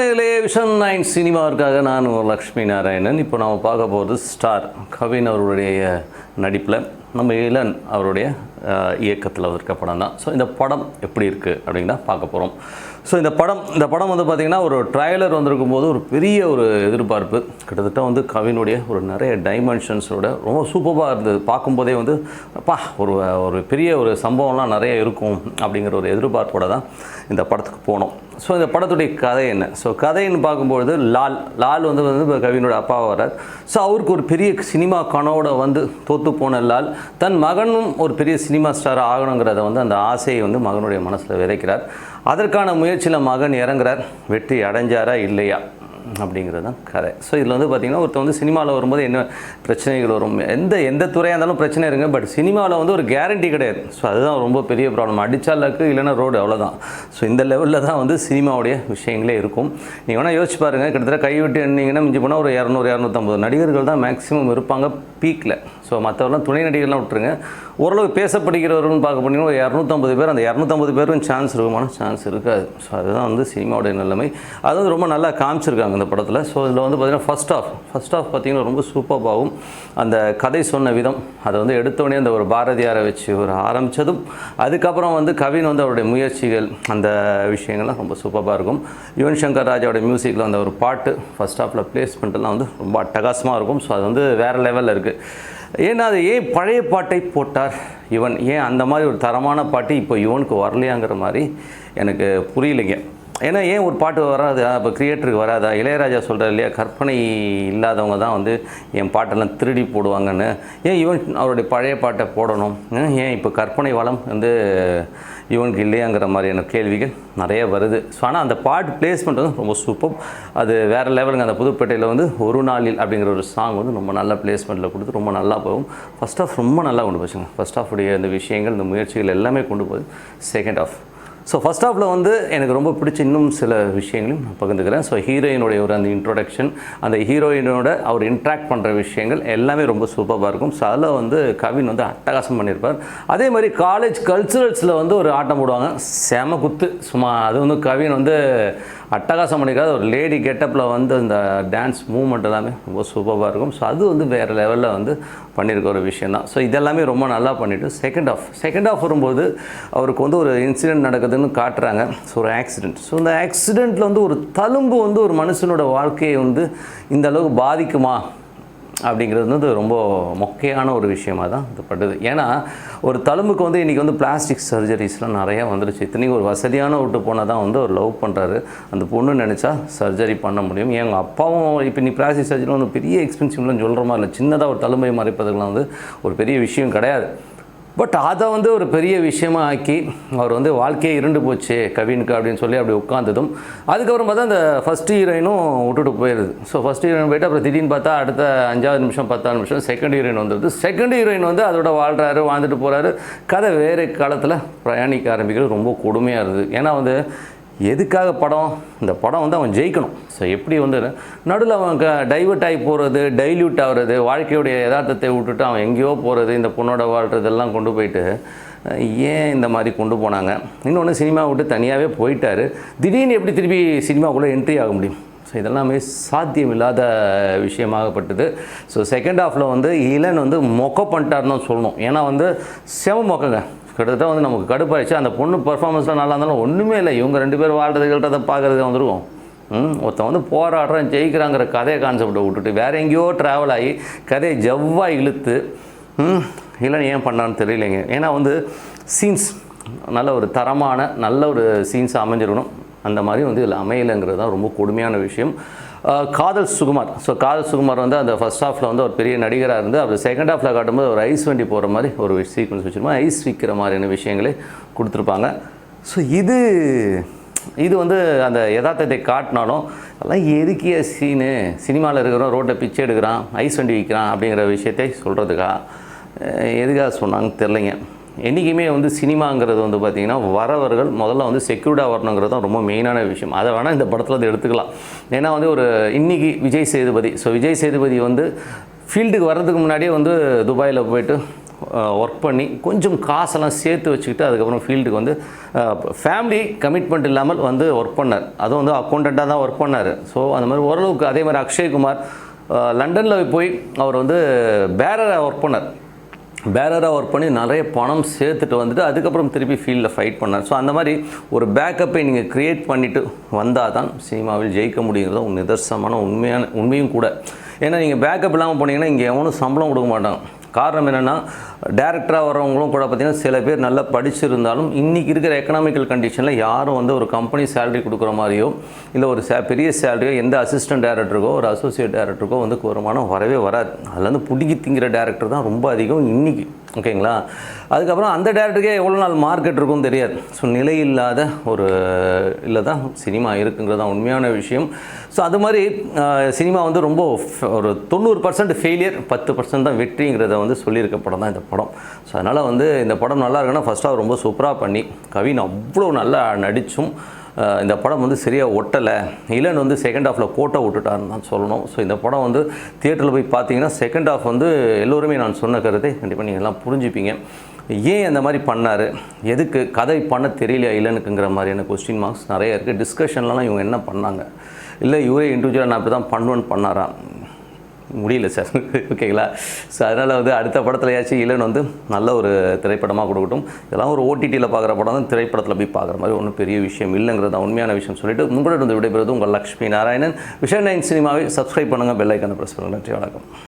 வணக்கம் விஷன் 9 சினிமாவிற்காக நான் லக்ஷ்மி நாராயணன். இப்போ நாம் பார்க்க போகிறது ஸ்டார் கவின் அவருடைய நடிப்பில் நம்ம இளன் அவருடைய இயக்கத்தில் இருக்க படம் தான். ஸோ இந்த படம் எப்படி இருக்குது அப்படின்னா பார்க்க போகிறோம். ஸோ இந்த படம் வந்து பார்த்திங்கன்னா ஒரு ட்ரைலர் வந்திருக்கும் போது ஒரு பெரிய ஒரு எதிர்பார்ப்பு, கிட்டத்தட்ட வந்து கவினுடைய ஒரு நிறைய டைமென்ஷன்ஸோட ரொம்ப சூப்பராக இருந்தது. பார்க்கும்போதே வந்து ஒரு பெரிய ஒரு சம்பவம்லாம் நிறைய இருக்கும் அப்படிங்கிற ஒரு எதிர்பார்ப்போடு தான் இந்த படத்துக்கு போனோம். ஸோ இந்த படத்துடைய கதை என்ன? ஸோ கதைன்னு பார்க்கும்பொழுது லால் வந்து கவினோட அப்பாவை வர்றார். ஸோ அவருக்கு ஒரு பெரிய சினிமா கனவோட வந்து தோற்று போன லால் தன் மகனும் ஒரு பெரிய சினிமா ஸ்டார் ஆகணுங்கிறத வந்து அந்த ஆசையை வந்து மகனுடைய மனசில் விதைக்கிறார். அதற்கான முயற்சியில் மகன் இறங்குறார். வெற்றி அடைஞ்சாரா இல்லையா அப்படிங்கிறது தான் கதை. ஸோ இதில் வந்து பார்த்திங்கன்னா ஒருத்தர் வந்து சினிமாவில் வரும்போது என்ன பிரச்சனைகள் வரும், எந்த துறையாக இருந்தாலும் பிரச்சனை இருங்க, பட் சினிமாவில் வந்து ஒரு கேரண்டி கிடையாது. ஸோ அதுதான் ரொம்ப பெரிய ப்ராப்ளம். அடித்தாலுக்கு இல்லைன்னா ரோடு, அவ்வளோதான். ஸோ இந்த லெவலில் தான் வந்து சினிமாவுடைய விஷயங்களே இருக்கும். நீங்கள் வேணால் யோசிச்சு பாருங்கள், கிட்டத்தட்ட கைவிட்டு எண்ணிங்கன்னா மிஞ்சி போனால் ஒரு 200-250 நடிகர்கள் தான் மேக்ஸிமம் இருப்பாங்க பீக்கில். ஸோ மற்றவரெலாம் துணை நடிகர்லாம் விட்டுருங்க, ஓரளவு பேசப்படுகிறவர்கள்னு பார்க்க போனீங்கன்னா ஒரு 250 பேர். அந்த 250 பேரும் சான்ஸ் இருக்குமான சான்ஸ் இருக்காது. ஸோ அதுதான் வந்து சினிமாவுடைய நிலைமை. அது வந்து ரொம்ப நல்லா காமிச்சிருக்காங்க இந்த படத்தில். ஸோ இதில் வந்து பார்த்திங்கன்னா ஃபர்ஸ்ட் ஆஃப் பார்த்திங்கன்னா ரொம்ப சூப்பராகவும் அந்த கதை சொன்ன விதம், அதை வந்து எடுத்தோடனே அந்த ஒரு பாரதியாரை வச்சு ஒரு ஆரம்பித்ததும், அதுக்கப்புறம் வந்து கவின் வந்து அவருடைய முயற்சிகள், அந்த விஷயங்கள்லாம் ரொம்ப சூப்பராக இருக்கும். யுவன் சங்கர் ராஜாவோட மியூசிக்கில் அந்த ஒரு பாட்டு ஃபர்ஸ்ட் ஆஃபில் பிளேஸ்மெண்ட்லாம் வந்து ரொம்ப அட்டகாசமாக இருக்கும். ஸோ அது வந்து வேறு லெவலில் இருக்குது. ஏன்னா அது ஏன் பழைய பாட்டை போட்டார் இவன், ஏன் அந்த மாதிரி ஒரு தரமான பாட்டு இப்போ இவனுக்கு வரலையாங்கிற மாதிரி எனக்கு புரியலைங்க. ஏன்னா ஏன் ஒரு பாட்டு வராது, இப்போ கிரியேட்டருக்கு வராதா? இளையராஜா சொல்கிறார் இல்லையா, கற்பனை இல்லாதவங்க தான் வந்து என் பாட்டெல்லாம் திருடி போடுவாங்கன்னு. ஏன் இவன் அவருடைய பழைய பாட்டை போடணும்? ஏன் இப்போ கற்பனை வளம் வந்து இவனுக்கு இல்லையாங்கிற மாதிரியான கேள்விகள் நிறைய வருது. ஸோ ஆனால் அந்த பாட்டு பிளேஸ்மெண்ட் வந்து ரொம்ப சூப்பர். அது வேறு லெவலுங்க. அந்த புதுப்பேட்டையில் வந்து ஒரு நாளில் அப்படிங்கிற ஒரு சாங் வந்து ரொம்ப நல்ல பிளேஸ்மெண்ட்டில் கொடுத்து ரொம்ப நல்லா போகும். ஃபர்ஸ்ட் ஆஃப் ரொம்ப நல்லா கொண்டு போச்சுங்க. ஃபர்ஸ்ட் ஆஃபுடைய இந்த விஷயங்கள், இந்த முயற்சிகள் எல்லாமே கொண்டு போகுது. செகண்ட் ஆஃப், ஸோ ஃபர்ஸ்ட் ஆஃபில் வந்து எனக்கு ரொம்ப பிடிச்ச இன்னும் சில விஷயங்களையும் நான் பகிர்ந்துக்கிறேன். ஸோ ஹீரோயினுடைய ஒரு அந்த இன்ட்ரோடக்ஷன், அந்த ஹீரோயினோட அவர் இன்ட்ராக்ட் பண்ணுற விஷயங்கள் எல்லாமே ரொம்ப சூப்பராக இருக்கும். ஸோ அதில் வந்து கவின் வந்து அட்டகாசம் பண்ணியிருப்பார். அதே மாதிரி காலேஜ் கல்ச்சுரல்ஸில் வந்து ஒரு ஆட்டம் போடுவாங்க, செம குத்து சும்மா. அது வந்து கவின் வந்து அட்டகாசம் பண்ணியிருக்காது. ஒரு லேடி கெட்டப்பில் வந்து இந்த டான்ஸ் மூவ்மெண்ட் எல்லாமே ரொம்ப சூப்பராக இருக்கும். ஸோ அது வந்து வேறு லெவலில் வந்து பண்ணியிருக்க ஒரு விஷயம் தான். ஸோ இதெல்லாமே ரொம்ப நல்லா பண்ணிவிட்டு செகண்ட் ஆஃப் வரும்போது அவருக்கு வந்து ஒரு இன்சிடெண்ட் நடக்குதுன்னு காட்டுறாங்க. ஸோ ஒரு ஆக்சிடெண்ட். ஸோ இந்த ஆக்சிடெண்ட்டில் வந்து ஒரு தழும்பு வந்து ஒரு மனுஷனோட வாழ்க்கையை வந்து இந்த அளவுக்கு பாதிக்குமா அப்படிங்கிறது வந்து ரொம்ப மொக்கையான ஒரு விஷயமாக தான் இது படுது. ஏன்னா ஒரு தழும்புக்கு வந்து இன்றைக்கி வந்து பிளாஸ்டிக் சர்ஜரிஸ்லாம் நிறையா வந்துருச்சு. இத்தனைக்கு ஒரு வசதியான விட்டு போனால் தான் வந்து ஒரு லவ் பண்ணுறாரு, அந்த பொண்ணு நினச்சா சர்ஜரி பண்ண முடியும். எங்கள் அப்பாவும் இப்போ நீ பிளாஸ்டிக் சர்ஜரி வந்து பெரிய எக்ஸ்பென்சிவ்லாம் சொல்கிற மாதிரி இல்லை, சின்னதாக ஒரு தழும்பை மறைப்பதுக்கெலாம் வந்து ஒரு பெரிய விஷயம் கிடையாது. பட் அதை வந்து ஒரு பெரிய விஷயமாக ஆக்கி அவர் வந்து வாழ்க்கையே இருண்டு போச்சு கவினுக்கு அப்படின்னு சொல்லி அப்படி உட்காந்ததும், அதுக்கப்புறம் பார்த்தா அந்த ஃபஸ்ட் ஹீரோயினும் விட்டுட்டு போயிடுது. ஸோ ஃபஸ்ட் ஹீரோயின் போய்ட்டு அப்புறம் திடீர்னு பார்த்தா அடுத்த 5வது நிமிஷம் 10வது நிமிஷம் செகண்ட் ஹீரோயின் வந்துடுது. செகண்ட் ஹீரோயின் வந்து அதோட வாழ்ந்துட்டு போகிறாரு. கதை வேறு காலத்தில் பிரயாணிக்க ஆரம்பிக்கிறது ரொம்ப கொடுமையாக இருந்தது. ஏன்னா வந்து எதுக்காக படம், இந்த படம் வந்து அவன் ஜெயிக்கணும். ஸோ எப்படி வந்து நடுவில் அவன் டைவர்ட் ஆகி போகிறது, டைல்யூட் ஆகிறது, வாழ்க்கையுடைய யதார்த்தத்தை விட்டுட்டு அவன் எங்கேயோ போகிறது, இந்த பொண்ணோட வாழ்கிறதெல்லாம் கொண்டு போயிட்டு ஏன் இந்த மாதிரி கொண்டு போனாங்க? இன்னொன்று சினிமா விட்டு தனியாகவே போயிட்டார், திடீர்னு எப்படி திருப்பி சினிமாக்குள்ளே என்ட்ரி ஆக முடியும்? ஸோ இதெல்லாமே சாத்தியம் இல்லாத விஷயமாகப்பட்டது. ஸோ செகண்ட் ஹாஃபில் வந்து இளன் வந்து மொக்க பண்ணிட்டாருன்னு தான் சொல்லணும். ஏன்னா வந்து செம மொக்கங்க. கிட்டத்தட்ட வந்து நமக்கு கடுப்பாயிடுச்சு. அந்த பொண்ணு பர்ஃபார்மன்ஸ்லாம் நல்லா இருந்தாலும் ஒன்றுமே இல்லை. இவங்க 2 பேர் வாழ்கிறத பார்க்குறது வந்துருக்கும். ஒருத்தன் வந்து போராடுறான் ஜெயிக்கிறாங்கிற கதையை கான்செப்டை விட்டுட்டு வேறு எங்கேயோ ட்ராவல் ஆகி கதையை ஜவ்வாக இழுத்து இல்லைன்னு ஏன் பண்ணான்னு தெரியலைங்க. ஏன்னா வந்து சீன்ஸ் நல்ல ஒரு தரமான நல்ல ஒரு சீன்ஸாக அமைஞ்சிருக்கணும். அந்த மாதிரி வந்து இதில் அமையலைங்கிறது தான் ரொம்ப கொடுமையான விஷயம். காதல் சுகுமார். ஸோ காதல் சுகுமார் வந்து அந்த ஃபர்ஸ்ட் ஹாஃபில் வந்து ஒரு பெரிய நடிகராக இருந்து அவர் செகண்ட் ஹாஃபில் காட்டும்போது ஒரு ஐஸ் வண்டி போகிற மாதிரி ஒரு சீக்வன்ஸ் வச்சுருப்போம், ஐஸ் விற்கிற மாதிரியான விஷயங்களே கொடுத்துருப்பாங்க. ஸோ இது வந்து அந்த யதார்த்தத்தை காட்டினாலும் அதெல்லாம் எதுக்கிய சீனு, சினிமாவில் இருக்கிறோம் ரோட்டில் பிச்சை எடுக்கிறான், ஐஸ் வண்டி விற்கிறான் அப்படிங்கிற விஷயத்தை சொல்கிறதுக்கா எதுக்காக சொன்னாங்கன்னு தெரிலைங்க. என்றைக்குமே வந்து சினிமாங்கிறது வந்து பார்த்திங்கன்னா வரவர்கள் முதல்ல வந்து செக்யூர்டாக வரணுங்கிறது தான் ரொம்ப மெயினான விஷயம். அதை வேணால் இந்த படத்தில் வந்து எடுத்துக்கலாம். ஏன்னா வந்து ஒரு இன்றைக்கி விஜய் சேதுபதி வந்து ஃபீல்டுக்கு வர்றதுக்கு முன்னாடியே வந்து துபாயில் போயிட்டு ஒர்க் பண்ணி கொஞ்சம் காசெல்லாம் சேர்த்து வச்சுக்கிட்டு அதுக்கப்புறம் ஃபீல்டுக்கு வந்து ஃபேமிலி கமிட்மெண்ட் இல்லாமல் வந்து ஒர்க் பண்ணார். அதுவும் வந்து அக்கௌண்டண்ட்டாக தான் ஒர்க் பண்ணார். ஸோ அந்த மாதிரி ஓரளவுக்கு அதே மாதிரி அக்ஷய்குமார் லண்டனில் போய் அவர் வந்து பேரராக ஒர்க் பண்ணார். பேரராக ஒர்க் பண்ணி நிறைய பணம் சேர்த்துட்டு வந்துட்டு அதுக்கப்புறம் திருப்பி ஃபீல்டில் ஃபைட் பண்ணார். ஸோ அந்த மாதிரி ஒரு பேக்கப்பை நீங்கள் க்ரியேட் பண்ணிவிட்டு வந்தால் தான் சினிமாவில் ஜெயிக்க முடியுங்கிறது ஒரு நிதர்சனமான உண்மையும் கூட. ஏன்னா நீங்கள் பேக்கப் இல்லாமல் போனீங்கன்னா இங்கே எவனும் சம்பளம் கொடுக்க மாட்டாங்க. காரணம் என்னென்னா டேரக்டராக வரவங்களும் கூட பார்த்திங்கன்னா சில பேர் நல்லா படிச்சிருந்தாலும் இன்றைக்கி இருக்கிற எக்கனாமிக்கல் கண்டிஷனில் யாரும் வந்து ஒரு கம்பெனி சேலரி கொடுக்குற மாதிரியோ இல்லை ஒரு பெரிய சேலரியோ எந்த அசிஸ்டன்ட் டேரக்டருக்கோ ஒரு அசோசியேட் டேரக்டருக்கோ வந்து வருமானம் வரவே வராது. அதில் வந்து பிடிக்கி திங்கிற டேரக்டர் தான் ரொம்ப அதிகம் இன்றைக்கி. ஓகேங்களா? அதுக்கப்புறம் அந்த டேரக்டருக்கே எவ்வளோ நாள் மார்க்கெட் இருக்கும்னு தெரியாது. ஸோ நிலையில்லாத ஒரு இல்லை தான் சினிமா இருக்குங்கிறது தான் உண்மையான விஷயம். ஸோ அது மாதிரி சினிமா வந்து ரொம்ப ஒரு 90% ஃபெயிலியர், 10% தான் வெற்றிங்கிறத வந்து சொல்லியிருக்க படம் தான் இந்த படம். ஸோ அதனால் வந்து இந்த படம் நல்லா இருக்குன்னா ஃபஸ்ட் ஹாஃப் ரொம்ப சூப்பராக பண்ணி கவின் அவ்வளோ நல்லா நடித்தும் இந்த படம் வந்து சரியாக ஒட்டலை. இளன் வந்து செகண்ட் ஹாஃபில் கோட்டை விட்டுட்டாருன்னு தான் சொல்லணும். ஸோ இந்த படம் வந்து தியேட்டரில் போய் பார்த்தீங்கன்னா செகண்ட் ஹாஃப் வந்து எல்லோருமே நான் சொன்ன கருத்தை கண்டிப்பாக நீங்கள் எல்லாம் புரிஞ்சுப்பீங்க. ஏன் அந்த மாதிரி பண்ணார், எதுக்கு கதை பண்ண தெரியலையா இளனுக்குங்கிற மாதிரியான கொஸ்டின் மார்க்ஸ் நிறைய இருக்குது. டிஸ்கஷன்லாம் இவங்க என்ன பண்ணாங்க, இல்லை இவரே இண்டிவிஜுவலாக நான் இப்படி தான் பண்ணுவேன்னு பண்ணாரா, முடியல சார். ஓகேங்களா? ஸோ அதனால் வந்து அடுத்த படத்துலையாச்சும் இளன் வந்து நல்ல ஒரு திரைப்படமாக கொடுக்கட்டும். இதெல்லாம் ஒரு ஓடிடியில் பார்க்குற படம் தான், திரைப்படத்தில் போய் பார்க்குற மாதிரி ஒன்றும் பெரிய விஷயம் இல்லைங்கிறது உண்மையான விஷயம் சொல்லிட்டு உங்களோட வந்து விடைபெறுவது உங்கள் லக்ஷ்மி நாராயணன். விஷன் 9 சினிமாவை சப்ஸ்கிரைப் பண்ணுங்கள், பெல் ஐக்கானை ப்ரெஸ் பண்ணுங்கள். நன்றி, வணக்கம்.